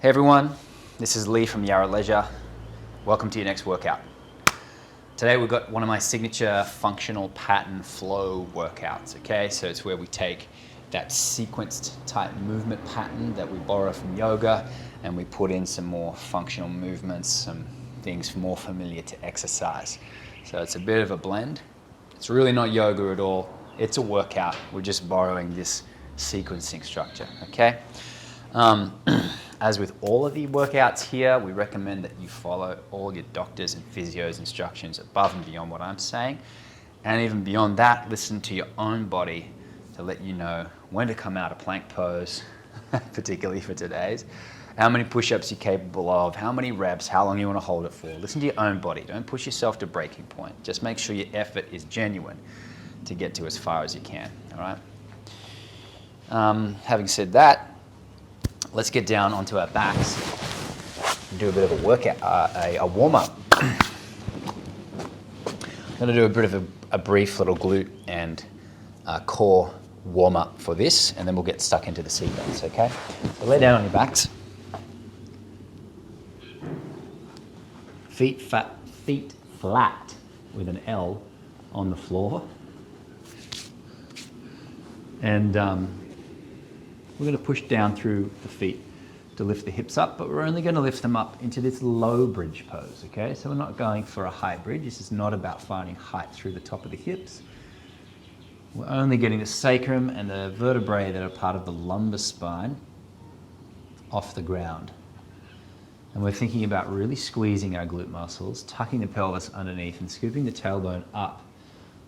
Hey everyone, this is Leigh from Yarra Leisure. Welcome to your next workout. Today we've got one of my signature functional pattern flow workouts, okay? So it's where we take that sequenced type movement pattern that we borrow from yoga and we put in some more functional movements, some things more familiar to exercise. So it's a bit of a blend. It's really not yoga at all. It's a workout. We're just borrowing this sequencing structure, okay? As with all of the workouts here, we recommend that you follow all your doctors and physios instructions above and beyond what I'm saying. And even beyond that, listen to your own body to let you know when to come out of plank pose, particularly for today's, how many push-ups you're capable of, how many reps, how long you want to hold it for. Listen to your own body. Don't push yourself to breaking point. Just make sure your effort is genuine to get to as far as you can, all right? Having said that, let's get down onto our backs and do a bit of a workout, a warm-up. I'm going to do a bit of a brief little glute and core warm-up for this, and then we'll get stuck into the sequence, okay? So lay down on your backs. Feet flat with an L on the floor. And we're going to push down through the feet to lift the hips up, but we're only going to lift them up into this low bridge pose, okay? So we're not going for a high bridge. This is not about finding height through the top of the hips. We're only getting the sacrum and the vertebrae that are part of the lumbar spine off the ground. And we're thinking about really squeezing our glute muscles, tucking the pelvis underneath and scooping the tailbone up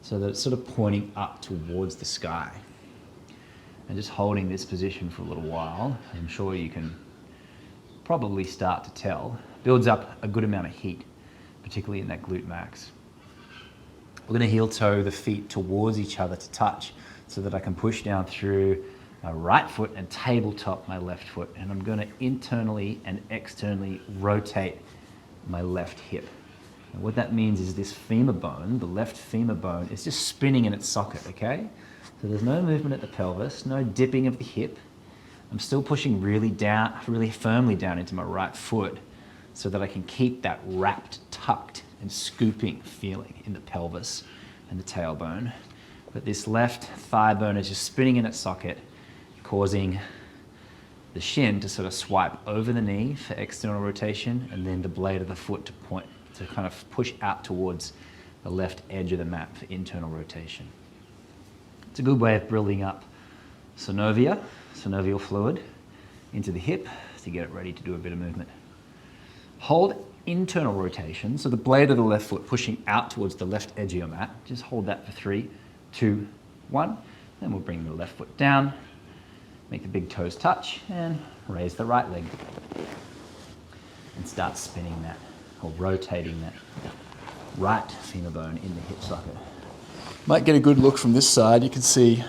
so that it's sort of pointing up towards the sky. And just holding this position for a little while, I'm sure you can probably start to tell, builds up a good amount of heat, particularly in that glute max. We're going to heel toe the feet towards each other to touch so that I can push down through my right foot and tabletop my left foot. And I'm going to internally and externally rotate my left hip. And what that means is this femur bone, the left femur bone, is just spinning in its socket, okay? So there's no movement at the pelvis, no dipping of the hip. I'm still pushing really firmly down into my right foot so that I can keep that wrapped, tucked, and scooping feeling in the pelvis and the tailbone. But this left thigh bone is just spinning in its socket, causing the shin to sort of swipe over the knee for external rotation, and then the blade of the foot to kind of push out towards the left edge of the mat for internal rotation. It's a good way of building up synovial fluid into the hip to get it ready to do a bit of movement. Hold internal rotation, so the blade of the left foot pushing out towards the left edge of your mat. Just hold that for 3, 2, 1. Then we'll bring the left foot down, make the big toes touch, and raise the right leg. And start spinning that, or rotating that right femur bone in the hip socket. Might get a good look from this side. You can see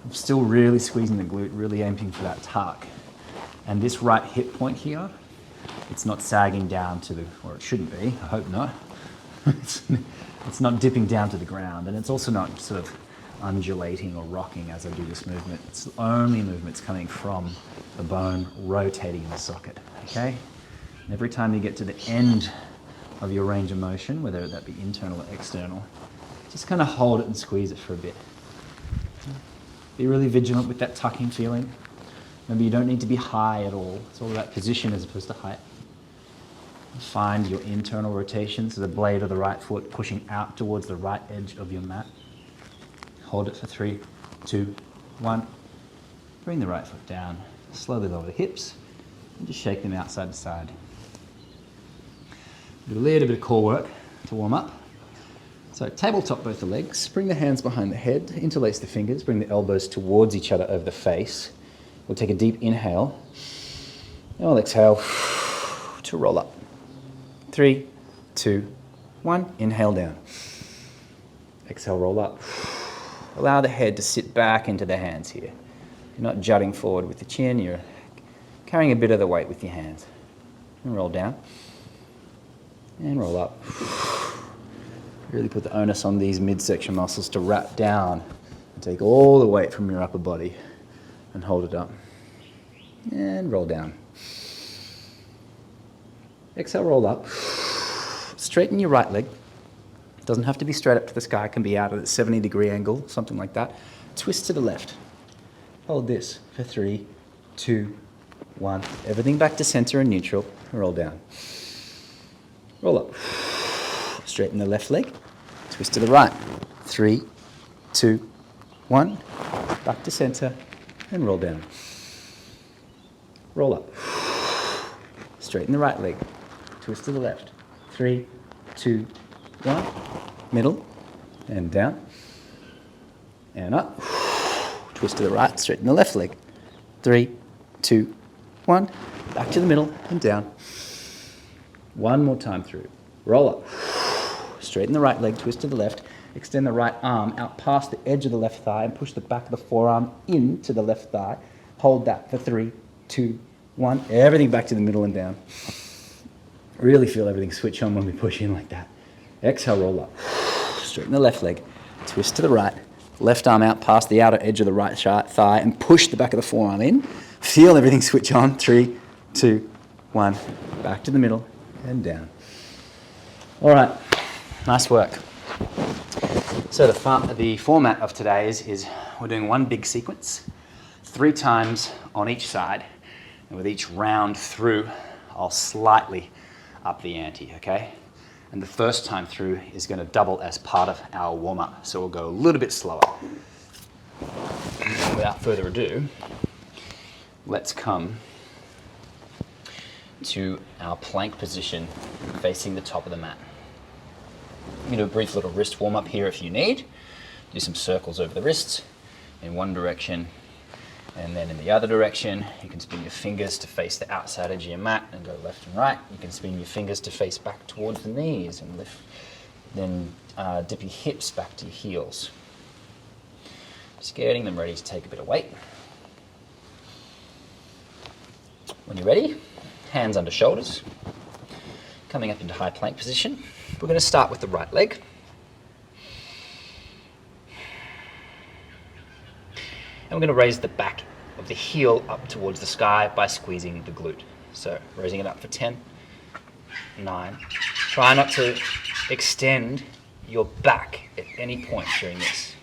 I'm still really squeezing the glute, really aiming for that tuck. And this right hip point here, it's not sagging down to the, or it shouldn't be, I hope not. It's not dipping down to the ground, and it's also not sort of undulating or rocking as I do this movement. It's the only movement's coming from the bone rotating in the socket, okay? And every time you get to the end of your range of motion, whether that be internal or external, just kind of hold it and squeeze it for a bit. Be really vigilant with that tucking feeling. Maybe you don't need to be high at all. It's all about position as opposed to height. Find your internal rotation, so the blade of the right foot pushing out towards the right edge of your mat. Hold it for 3, 2, 1. Bring the right foot down. Slowly lower the hips and just shake them out side to side. Do a little bit of core work to warm up. So tabletop both the legs, bring the hands behind the head, interlace the fingers, bring the elbows towards each other over the face. We'll take a deep inhale, and we'll exhale to roll up. 3, 2, 1, inhale down. Exhale, roll up. Allow the head to sit back into the hands here. You're not jutting forward with the chin, you're carrying a bit of the weight with your hands. And roll down, and roll up. Really put the onus on these midsection muscles to wrap down and take all the weight from your upper body and hold it up. And roll down. Exhale, roll up. Straighten your right leg. It doesn't have to be straight up to the sky. It can be out at a 70-degree angle, something like that. Twist to the left. Hold this for 3, 2, 1. Everything back to center and neutral. Roll down. Roll up. Straighten the left leg. Twist to the right. 3, 2, 1. Back to center and roll down. Roll up. Straighten the right leg. Twist to the left. 3, 2, 1. Middle and down and up. Twist to the right. Straighten the left leg. 3, 2, 1. Back to the middle and down. One more time through. Roll up. Straighten the right leg. Twist to the left. Extend the right arm out past the edge of the left thigh and push the back of the forearm into the left thigh. Hold that for 3, 2, 1. Everything back to the middle and down. Really feel everything switch on when we push in like that. Exhale, roll up. Straighten the left leg. Twist to the right. Left arm out past the outer edge of the right thigh and push the back of the forearm in. Feel everything switch on. 3, 2, 1. Back to the middle and down. All right. Nice work. So the format of today is we're doing one big sequence, 3 times on each side, and with each round through, I'll slightly up the ante, okay? And the first time through is going to double as part of our warm-up, so we'll go a little bit slower. Without further ado, let's come to our plank position facing the top of the mat. I'm going to do a brief little wrist warm-up here if you need. Do some circles over the wrists in one direction and then in the other direction. You can spin your fingers to face the outside edge of your mat and go left and right. You can spin your fingers to face back towards the knees and lift. Then dip your hips back to your heels. Just getting them ready to take a bit of weight. When you're ready, hands under shoulders. Coming up into high plank position. We're going to start with the right leg. And we're going to raise the back of the heel up towards the sky by squeezing the glute. So raising it up for 10, 9. Try not to extend your back at any point during this.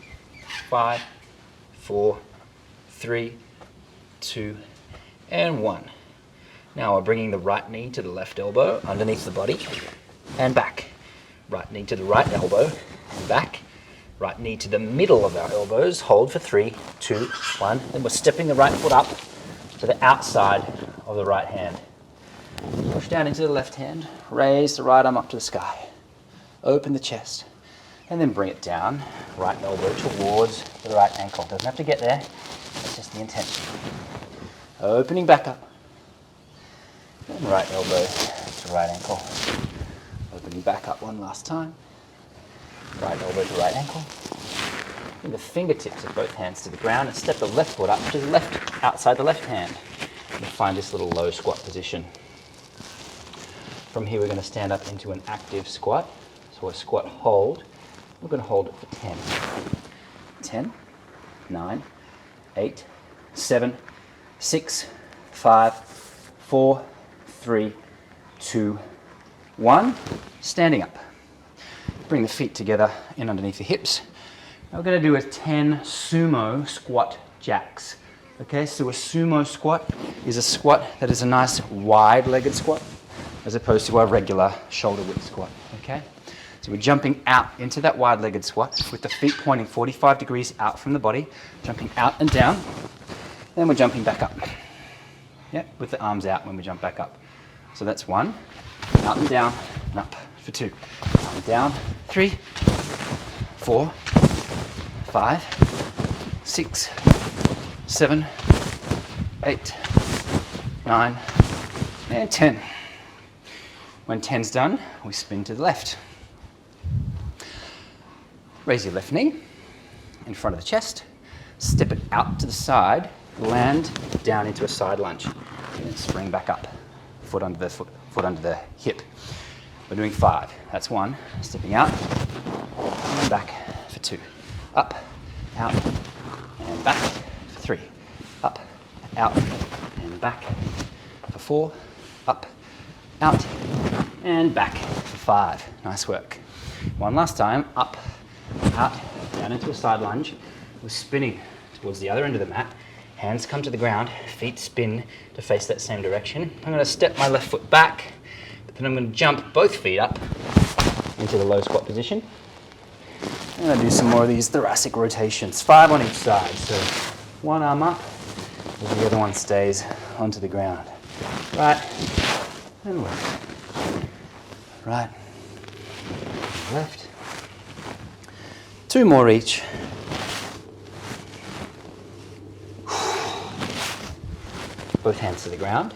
5, 4, 3, 2, and 1. Now we're bringing the right knee to the left elbow underneath the body and back. Right knee to the right elbow and back. Right knee to the middle of our elbows. Hold for 3, 2, 1. Then we're stepping the right foot up to the outside of the right hand. Push down into the left hand. Raise the right arm up to the sky. Open the chest. And then bring it down. Right elbow towards the right ankle. Doesn't have to get there. That's just the intention. Opening back up. And right elbow to right ankle. Opening back up one last time. Right elbow to right ankle. Bring the fingertips of both hands to the ground and step the left foot up to the left, outside the left hand. And find this little low squat position. From here we're going to stand up into an active squat. So a squat hold. We're going to hold it for 10. 10, 9, 8, 7, 6, 5, 4, 3, 2, 1. Standing up. Bring the feet together in underneath the hips. Now we're going to do a 10 sumo squat jacks. Okay, so a sumo squat is a squat that is a nice wide-legged squat as opposed to our regular shoulder width squat. Okay, so we're jumping out into that wide-legged squat with the feet pointing 45 degrees out from the body, jumping out and down. Then we're jumping back up. Yeah, with the arms out when we jump back up. So that's 1, out and down, and up for 2, up and down, 3, 4, 5, 6, 7, 8, 9, and 10. When 10's done, we spin to the left. Raise your left knee in front of the chest, step it out to the side, land down into a side lunge, and then spring back up. Foot under the hip. We're doing 5. That's 1. Stepping out and back for 2. Up, out, and back for 3. Up, out, and back for 4. Up, out, and back for 5. Nice work. One last time, up, out, down into a side lunge. We're spinning towards the other end of the mat. Hands come to the ground, feet spin to face that same direction. I'm going to step my left foot back, but then I'm going to jump both feet up into the low squat position. I'm going to do some more of these thoracic rotations, 5 on each side. So one arm up, and the other one stays onto the ground. Right and left. Right, left. 2 more each. Both hands to the ground.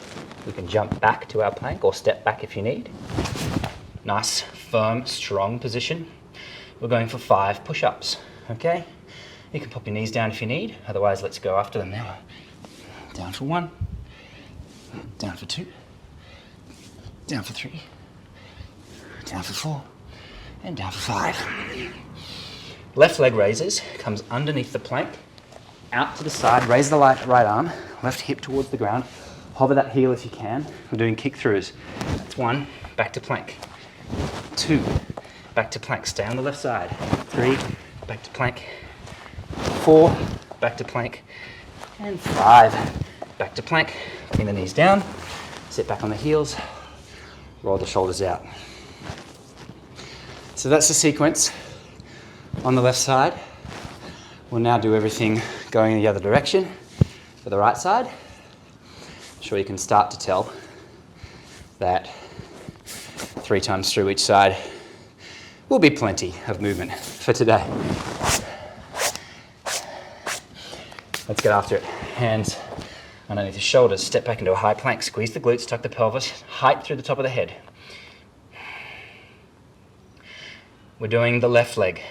We can jump back to our plank or step back if you need. Nice, firm, strong position. We're going for 5 push-ups, okay? You can pop your knees down if you need, otherwise let's go after them now. Down for 1, down for 2, down for 3, down for 4, and down for 5. Left leg raises, comes underneath the plank, out to the side, raise the right arm, left hip towards the ground, hover that heel if you can. We're doing kick throughs. That's 1, back to plank. 2, back to plank, stay on the left side. 3, back to plank. 4, back to plank. And 5, back to plank. Bring the knees down, sit back on the heels, roll the shoulders out. So that's the sequence on the left side. We'll now do everything going in the other direction for the right side. I'm sure you can start to tell that 3 times through each side will be plenty of movement for today. Let's get after it. Hands underneath the shoulders, step back into a high plank, squeeze the glutes, tuck the pelvis, height through the top of the head. We're doing the left leg.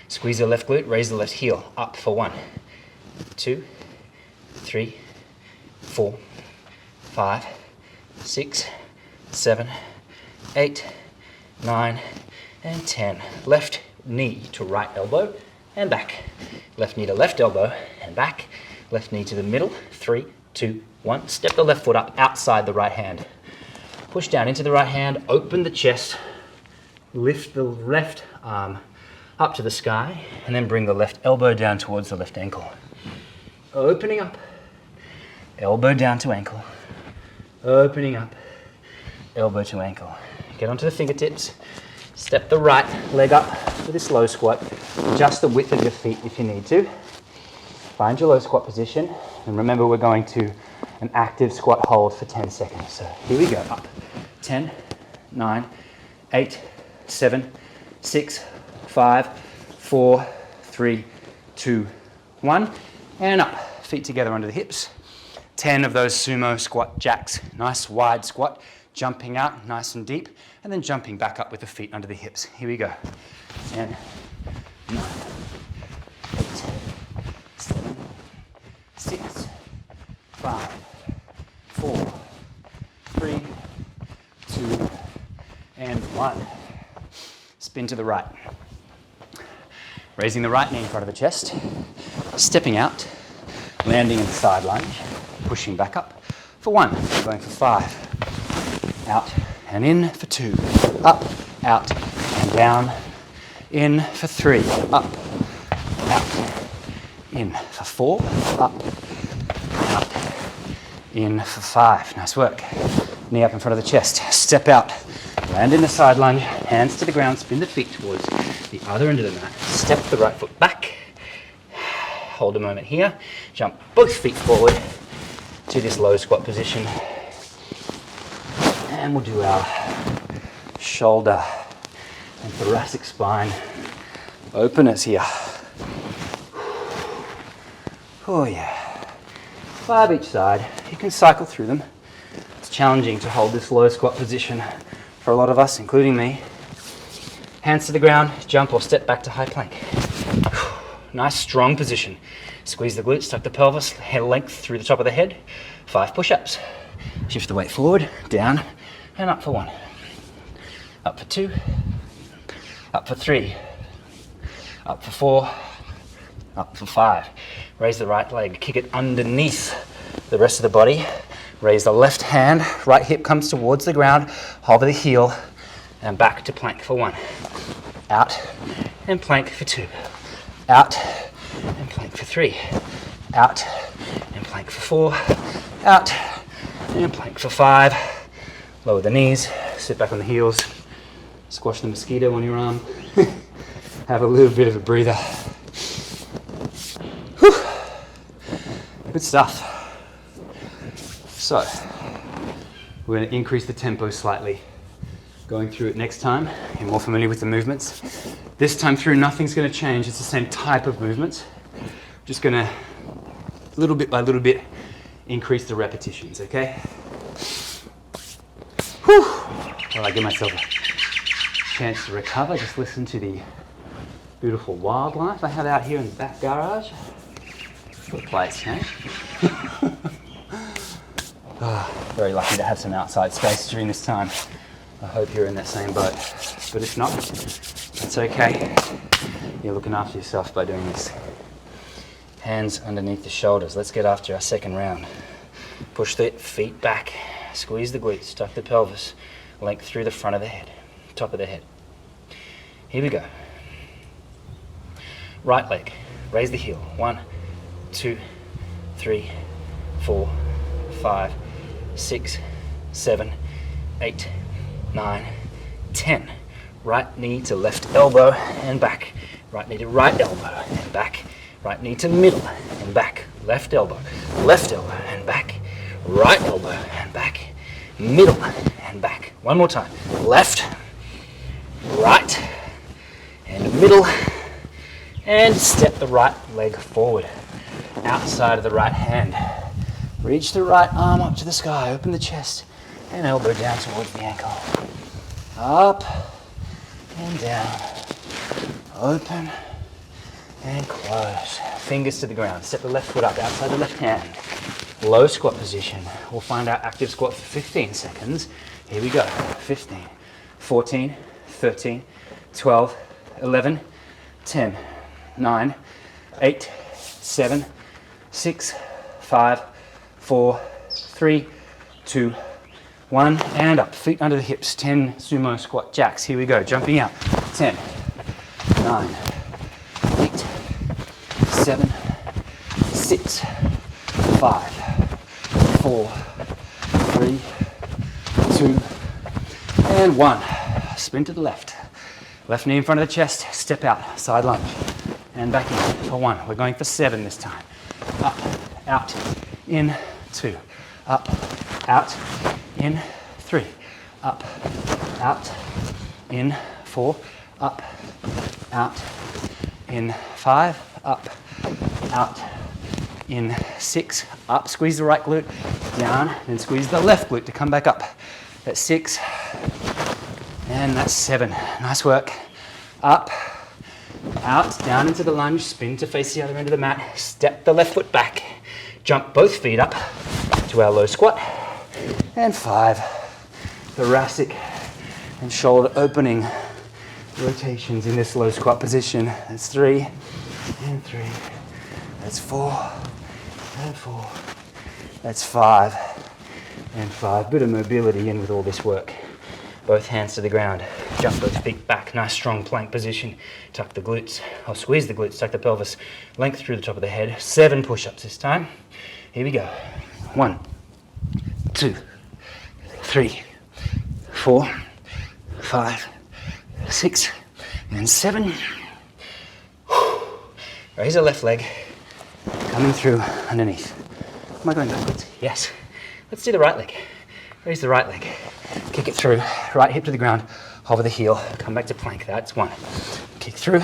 Squeeze the left glute, raise the left heel, up for 1, 2, 3, 4, 5, 6, 7, 8, 9, and 10. Left knee to right elbow and back. Left knee to left elbow and back. Left knee to the middle, 3, 2, 1. Step the left foot up outside the right hand. Push down into the right hand, open the chest, lift the left arm up to the sky, and then bring the left elbow down towards the left ankle. Opening up, elbow down to ankle. Opening up, elbow to ankle. Get onto the fingertips, step the right leg up for this low squat. Adjust the width of your feet if you need to. Find your low squat position, and remember we're going to an active squat hold for 10 seconds. So here we go, up. 10, 9, 8, 7, 6, 5, 4, 3, 2, 1, and up. Feet together under the hips. 10 of those sumo squat jacks. Nice wide squat, jumping out nice and deep, and then jumping back up with the feet under the hips. Here we go. 10, 9, 8, 7, 6, 5, 4, 3, 2, and 1. Spin to the right. Raising the right knee in front of the chest, stepping out, landing in the side lunge, pushing back up for 1, going for 5, out and in for 2, up, out and down, in for 3, up, out, in for 4, up, out, in for 5. Nice work. Knee up in front of the chest, step out, land in the side lunge, hands to the ground, spin the feet towards the other end of the mat, step the right foot back, hold a moment here, jump both feet forward to this low squat position, and we'll do our shoulder and thoracic spine openers here. Oh yeah, 5 each side. You can cycle through them. It's challenging to hold this low squat position for a lot of us, including me. Hands to the ground, jump or step back to high plank. Nice strong position. Squeeze the glutes, tuck the pelvis, head length through the top of the head. 5 push-ups. Shift the weight forward, down, and up for 1. Up for 2. Up for 3. Up for 4. Up for 5. Raise the right leg, kick it underneath the rest of the body. Raise the left hand, right hip comes towards the ground, hover the heel, and back to plank for 1. Out, and plank for 2. Out, and plank for 3. Out, and plank for 4. Out, and plank for 5. Lower the knees, sit back on the heels, squash the mosquito on your arm. Have a little bit of a breather. Whew. Good stuff. So, we're going to increase the tempo slightly. Going through it next time, you're more familiar with the movements. This time through, nothing's going to change. It's the same type of movements. Just going to, little bit by little bit, increase the repetitions, okay? Whew. While I give myself a chance to recover, just listen to the beautiful wildlife I have out here in the back garage. Good place, eh? Very lucky to have some outside space during this time. I hope you're in that same boat. But if not, it's okay. You're looking after yourself by doing this. Hands underneath the shoulders. Let's get after our second round. Push the feet back. Squeeze the glutes, tuck the pelvis, length through the front of the head, top of the head. Here we go. Right leg, raise the heel. 1, 2, 3, 4, 5, 6, 7, 8, 9, 10. Right knee to left elbow and back. Right knee to right elbow and back. Right knee to middle and back. Left elbow and back. Right elbow and back. Middle and back. One more time. Left, right, and middle. And step the right leg forward. Outside of the right hand. Reach the right arm up to the sky. Open the chest and elbow down towards the ankle. Up and down. Open and close. Fingers to the ground. Step the left foot up outside the left hand. Low squat position. We'll find our active squat for 15 seconds. Here we go. 15, 14, 13, 12, 11, 10, 9, 8, 7, 6, 5, 4, 3, 2, 1, and up. Feet under the hips. 10 sumo squat jacks. Here we go. Jumping out. 10, 9, 8, 7, 6, 5, 4, 3, 2, and 1. Spin to the left. Left knee in front of the chest. Step out. Side lunge. And back in for 1. We're going for 7 this time. Up, out, in, 2. Up, out, in, 3. Up, out, in, 4. Up, out, in, 5. Up, out, in, 6. Up, squeeze the right glute, down, and squeeze the left glute to come back up. That's 6, and that's 7. Nice work. Up, out, down into the lunge, spin to face the other end of the mat, step the left foot back, jump both feet up to our low squat, and 5. Thoracic and shoulder opening rotations in this low squat position. That's 3, and 3. That's 4, and 4. That's 5, and 5. Bit of mobility in with all this work. Both hands to the ground. Jump both feet back. Nice strong plank position. Tuck the glutes. I'll squeeze the glutes. Tuck the pelvis. Length through the top of the head. 7 push-ups this time. Here we go. 1, 2, 3, 4, 5, 6, and 7. Raise the left leg. Coming through underneath. Am I going backwards? Yes. Let's do the right leg. Raise the right leg. Kick it through. Right hip to the ground. Hover the heel. Come back to plank. That's 1. Kick through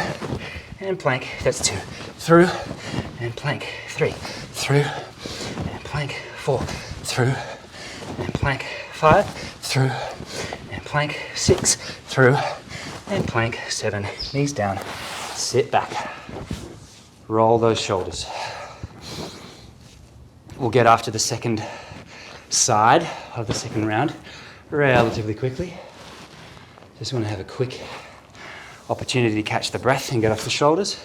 and plank. That's 2. Through and plank. 3. Through and plank. 4. Through and plank. 5. Through and plank. 6. Through and plank. 7. Knees down. Sit back. Roll those shoulders. We'll get after the second side of the second round relatively quickly. Just want to have a quick opportunity to catch the breath and get off the shoulders.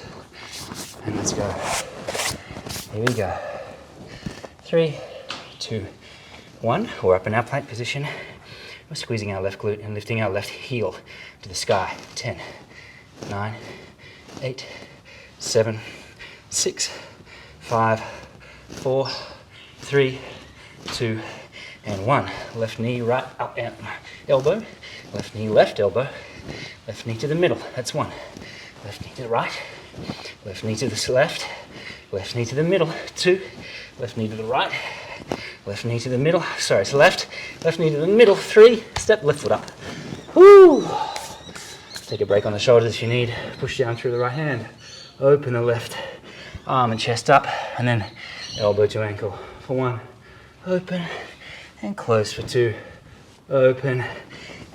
And let's go. Here we go. 3, 2, 1. We're up in our plank position. We're squeezing our left glute and lifting our left heel to the sky. 10, 9, 8, 7, 6, 5, 4, 3, 2, and 1. Left knee right up and elbow. Left knee left elbow. Left knee to the middle. That's 1. Left knee to the right. Left knee to the left. Left knee to the middle. 2. Left knee to the right. Left knee to the middle. Sorry, it's left. Left knee to the middle. 3. Step left foot up. Woo! Take a break on the shoulders if you need. Push down through the right hand. Open the left arm and chest up. And then elbow to ankle for 1. Open and close for 2. Open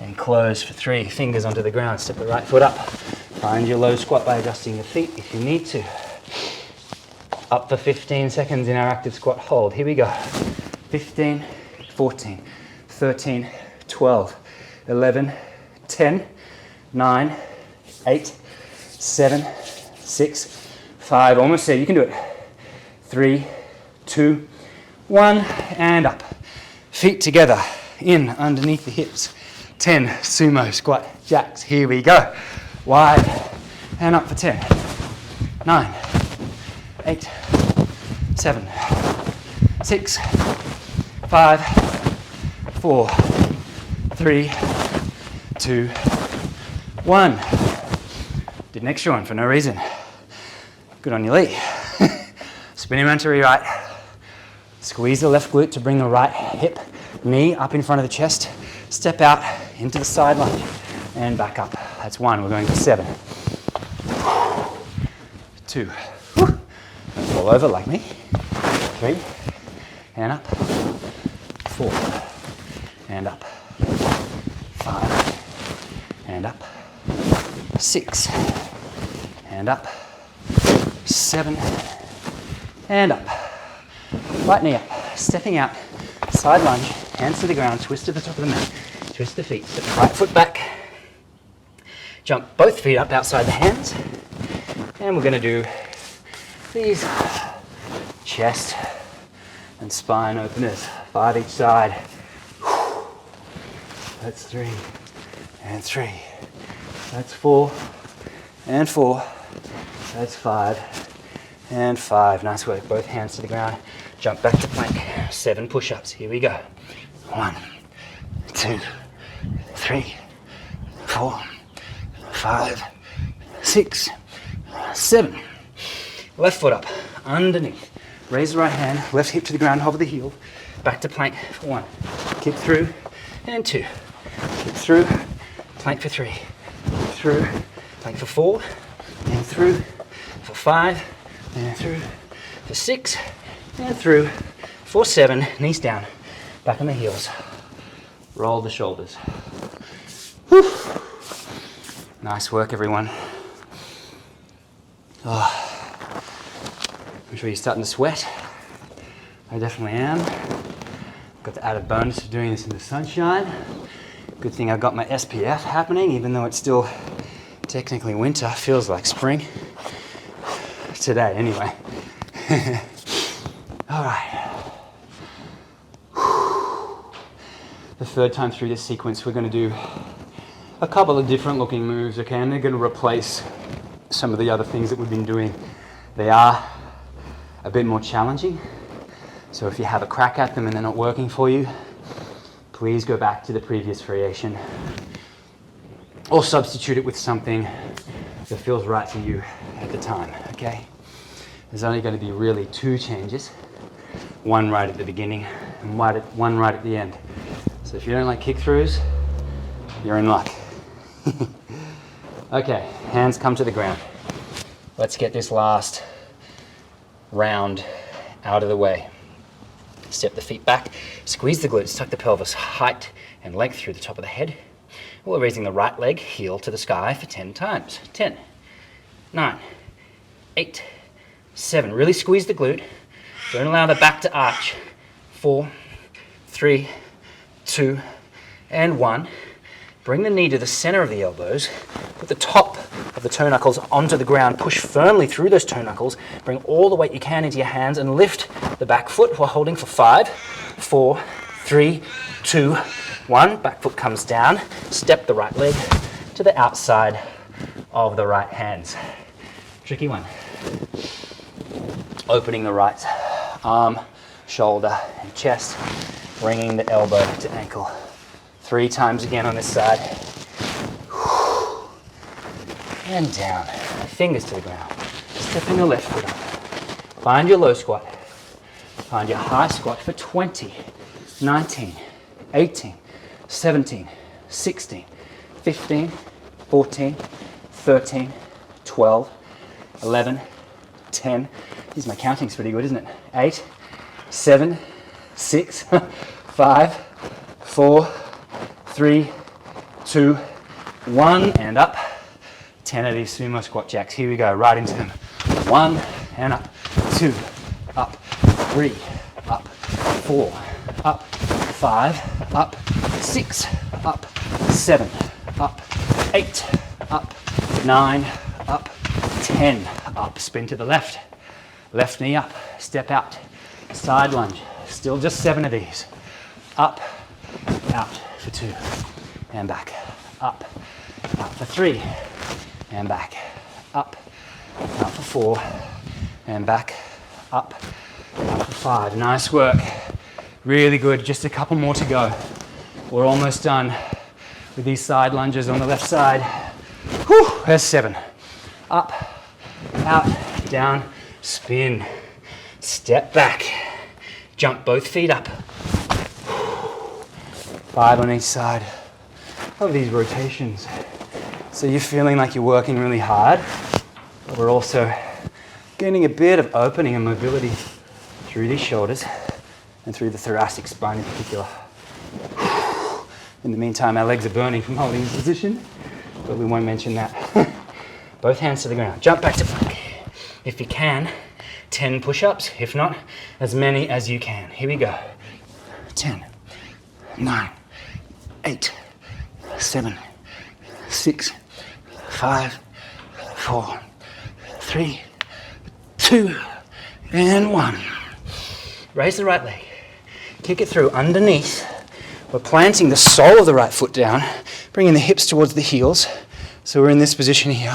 and close for 3. Fingers onto the ground. Step the right foot up. Find your low squat by adjusting your feet if you need to. Up for 15 seconds in our active squat hold. Here we go. 15, 14, 13, 12, 11, 10, 9, 8, 7, 6, 5. Almost there. You can do it. 3, 2, 1, and up. Feet together, in underneath the hips. 10 sumo squat jacks. Here we go. Wide and up for 10. 9, 8, 7, 6, 5, 4, 3, 2, 1. Did an extra one for no reason. Good on you, Leigh. Spinning around to your right. Squeeze the left glute to bring the right hip, knee up in front of the chest. Step out into the side lunge and back up. That's 1. We're going for 7. 2. Roll over like me. 3. And up. 4. And up. 5. And up. 6. And up. 7. And up. Right knee up. Stepping out. Side lunge. Hands to the ground. Twist to the top of the mat. Twist the feet. Step the right foot back. Jump both feet up outside the hands. And we're going to do these chest and spine openers. 5 each side. That's 3 and 3. That's 4 and 4. That's 5 and 5. Nice work. Both hands to the ground. Jump back to plank. 7 push-ups. Here we go. 1, 2, 3, 4, 5, 6, 7. Left foot up, underneath. Raise the right hand, left hip to the ground, hover the heel. Back to plank for 1. Kick through and 2. Kick through, plank for 3. Through, plank for 4. And through for 5. And through for 6. And through for 7. Knees down, back on the heels. Roll the shoulders. Whew. Nice work, everyone. Oh, I'm sure you're starting to sweat. I definitely am. Got the added bonus of doing this in the sunshine. Good thing I've got my SPF happening, even though it's still technically winter. Feels like spring. Today, anyway. All right. The third time through this sequence, we're going to do a couple of different looking moves, okay? And they're going to replace some of the other things that we've been doing. They are a bit more challenging. So if you have a crack at them and they're not working for you, please go back to the previous variation or substitute it with something that feels right for you at the time, okay? There's only going to be really 2 changes, one right at the beginning and one right at the end. So if you don't like kick-throughs, you're in luck. Okay, hands come to the ground. Let's get this last round out of the way. Step the feet back, squeeze the glutes, tuck the pelvis, height and length through the top of the head. We're raising the right leg, heel to the sky for 10 times. 10, 9, 8, 7. Really squeeze the glute. Don't allow the back to arch. 4, 3, 2, and 1. Bring the knee to the center of the elbows. Put the top of the toe knuckles onto the ground. Push firmly through those toe knuckles. Bring all the weight you can into your hands and lift the back foot while holding for 5, 4, 3, 2, 1. Back foot comes down. Step the right leg to the outside of the right hands. Tricky one. Opening the right arm, shoulder, and chest. Bringing the elbow to ankle. 3 times again on this side. And down. Fingers to the ground. Stepping the left foot up. Find your low squat. Find your high squat for 20, 19, 18, 17, 16, 15, 14, 13, 12, 11, 10. Geez, my counting's pretty good, isn't it? 8, 7, 6, 5, 4, 3, 2, 1, and up. 10 of these sumo squat jacks. Here we go, right into them. 1, and up. 2, up. 3, up. 4, up. 5, up. 6, up. 7, up. 8, up. 9, up. 10, up. Spin to the left. Left knee up. Step out. Side lunge. Still just 7 of these. Up, out for 2, and back. Up, out for 3, and back. Up, out for 4, and back. Up, out for 5. Nice work. Really good. Just a couple more to go. We're almost done with these side lunges on the left side. Whew, there's 7. Up, out, down, spin. Step back. Jump both feet up. 5 on each side of these rotations. So you're feeling like you're working really hard, but we're also getting a bit of opening and mobility through these shoulders and through the thoracic spine in particular. In the meantime, our legs are burning from holding this position, but we won't mention that. Both hands to the ground. Jump back to plank. If you can, 10 push-ups. If not, as many as you can. Here we go. 10, 9, 8, 7, 6, 5, 4, 3, 2, and 1. Raise the right leg. Kick it through underneath. We're planting the sole of the right foot down, bringing the hips towards the heels. So we're in this position here,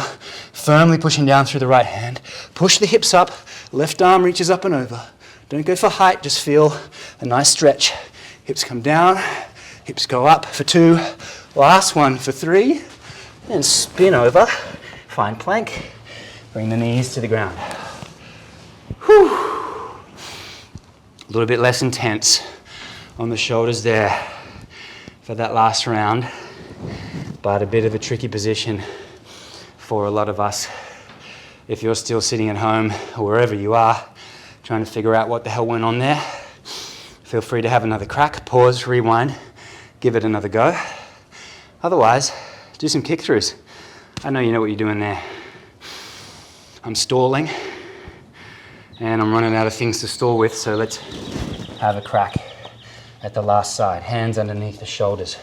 firmly pushing down through the right hand. Push the hips up, left arm reaches up and over. Don't go for height, just feel a nice stretch. Hips come down, hips go up for 2, last one for 3, and spin over, find plank, bring the knees to the ground. Whew. A little bit less intense on the shoulders there for that last round, but a bit of a tricky position for a lot of us. If you're still sitting at home or wherever you are, trying to figure out what the hell went on there, feel free to have another crack, pause, rewind, give it another go. Otherwise, do some kick throughs. I know you know what you're doing there. I'm stalling and I'm running out of things to stall with, so let's have a crack at the last side. Hands underneath the shoulders.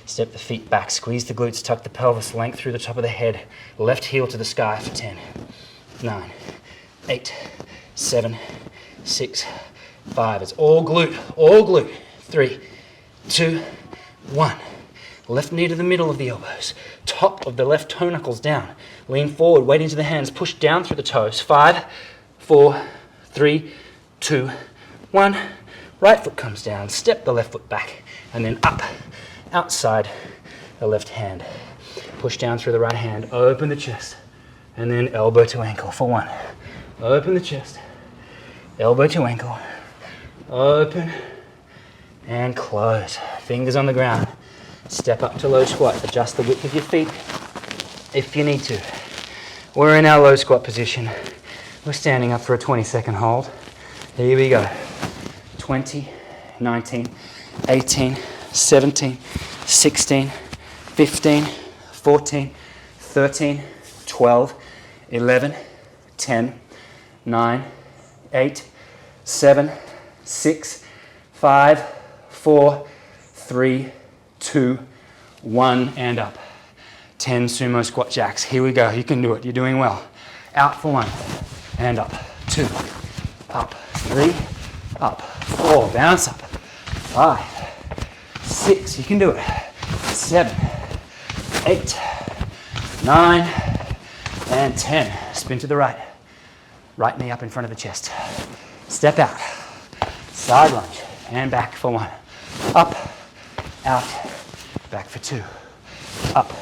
Step the feet back, squeeze the glutes, tuck the pelvis, length through the top of the head. Left heel to the sky for 10, 9, 8, 7, 6, 5. It's all glute, all glute. 3, 2, 1. Left knee to the middle of the elbows. Top of the left toe knuckles down. Lean forward, weight into the hands, push down through the toes. 5, 4, 3, 2, 1. Right foot comes down, step the left foot back, and then up, outside the left hand. Push down through the right hand, open the chest, and then elbow to ankle for 1. Open the chest, elbow to ankle, open, and close. Fingers on the ground. Step up to low squat, adjust the width of your feet if you need to. We're in our low squat position. We're standing up for a 20-second hold. Here we go. 20, 19, 18, 17, 16, 15, 14, 13, 12, 11, 10, 9, 8, 7, 6, 5, 4, 3, 2, 1, and up. 10 sumo squat jacks. Here we go. You can do it. You're doing well. Out for 1, and up. 2, up. 3, up. 4, bounce up. 5, 6, you can do it. 7, 8, 9, and 10. Spin to the right. Right knee up in front of the chest. Step out. Side lunge. And back for 1. Up, out, back for 2. Up,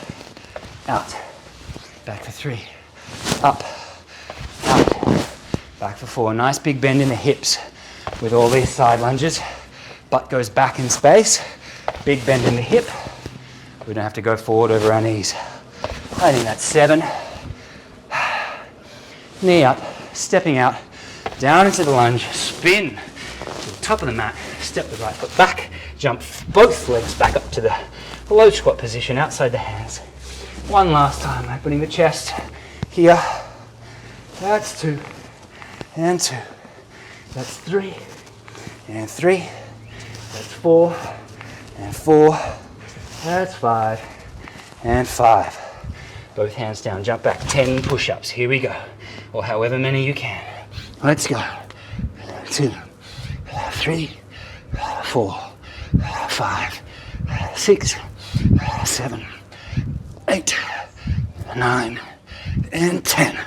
out, back for 3. Up, out, back for 4. Nice big bend in the hips with all these side lunges. Butt goes back in space. Big bend in the hip. We don't have to go forward over our knees. I think that's 7. Knee up, stepping out, down into the lunge, spin to the top of the mat, step the right foot back, jump both legs back up to the low squat position outside the hands. One last time, opening the chest. Here, that's 2, and 2. That's 3, and 3. That's 4, and 4. That's 5, and 5. Both hands down, jump back, 10 push-ups. Here we go. Or however many you can. Let's go. 2, 3, 4, 5, 6, 7, 8, 9, and 10.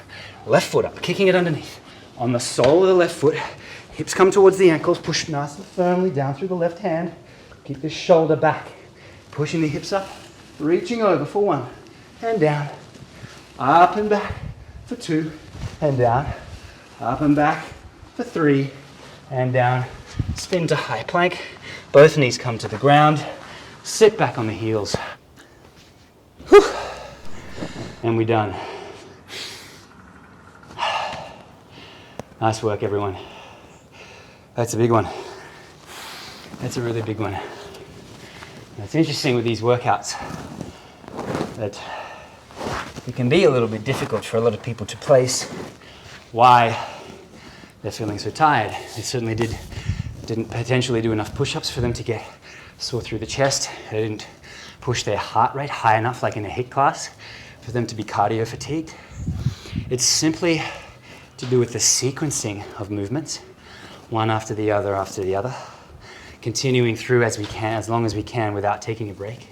Left foot up, kicking it underneath. On the sole of the left foot, hips come towards the ankles, push nice and firmly down through the left hand. Keep the shoulder back, pushing the hips up, reaching over for 1, and down. Up and back for 2, and down. Up and back for 3, and down. Spin to high plank. Both knees come to the ground. Sit back on the heels. Whew. And we're done. Nice work, everyone. That's a big one. That's a really big one. It's interesting with these workouts that it can be a little bit difficult for a lot of people to place why they're feeling so tired. They certainly didn't potentially do enough push-ups for them to get sore through the chest. They didn't push their heart rate high enough, like in a HIIT class, for them to be cardio fatigued. It's simply to do with the sequencing of movements, one after the other, continuing through as we can, as long as we can without taking a break,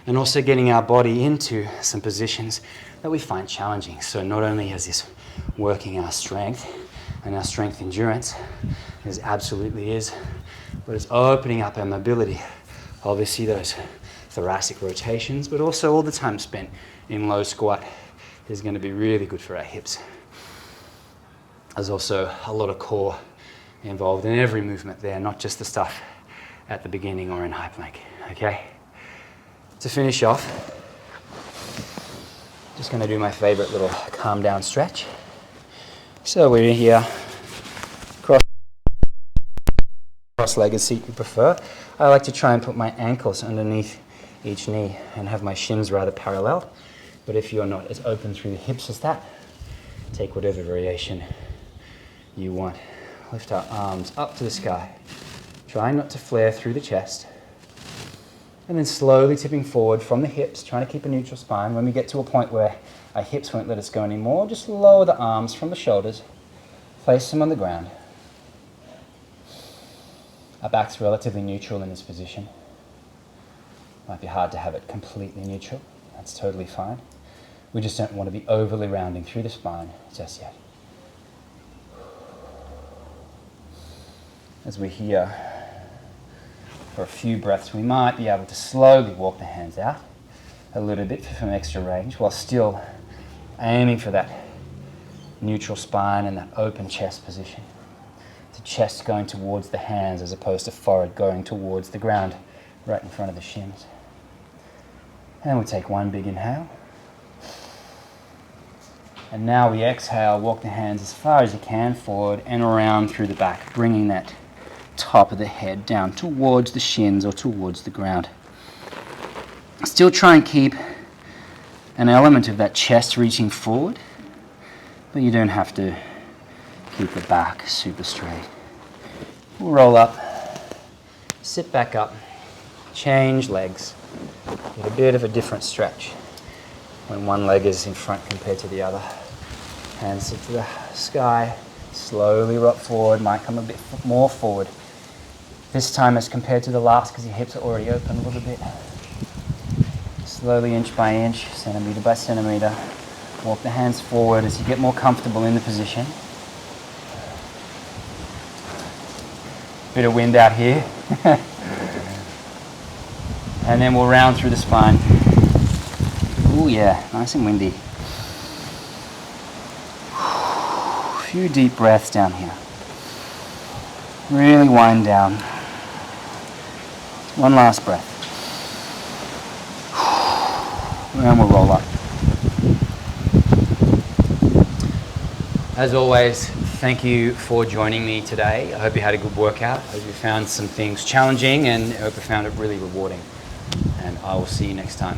and also getting our body into some positions that we find challenging. So not only is this working our strength and our strength endurance, as absolutely is, but it's opening up our mobility. Obviously those thoracic rotations, but also all the time spent in low squat is going to be really good for our hips. There's also a lot of core involved in every movement there, not just the stuff at the beginning or in high plank, okay? To finish off, just going to do my favorite little calm down stretch. So we're here, cross-legged seat you prefer. I like to try and put my ankles underneath each knee and have my shins rather parallel. But if you're not as open through the hips as that, take whatever variation you want. Lift our arms up to the sky. Try not to flare through the chest. And then slowly tipping forward from the hips, trying to keep a neutral spine. When we get to a point where our hips won't let us go anymore, just lower the arms from the shoulders, place them on the ground. Our back's relatively neutral in this position. Might be hard to have it completely neutral. That's totally fine. We just don't want to be overly rounding through the spine just yet. As we're here for a few breaths, we might be able to slowly walk the hands out a little bit for some extra range while still aiming for that neutral spine and that open chest position. The chest going towards the hands as opposed to forehead going towards the ground right in front of the shins. And we take one big inhale. And now we exhale, walk the hands as far as you can forward and around through the back, bringing that top of the head down towards the shins or towards the ground. Still try and keep an element of that chest reaching forward, but you don't have to keep the back super straight. We'll roll up, sit back up, change legs, get a bit of a different stretch when one leg is in front compared to the other. Hands sit to the sky, slowly rock forward, might come a bit more forward This time as compared to the last, because your hips are already open a little bit. Slowly, inch by inch, centimeter by centimeter. Walk the hands forward as you get more comfortable in the position. Bit of wind out here. And then we'll round through the spine. Ooh yeah, nice and windy. A few deep breaths down here. Really wind down. One last breath. And we'll roll up. As always, thank you for joining me today. I hope you had a good workout. I hope you found some things challenging, and I hope you found it really rewarding. And I will see you next time.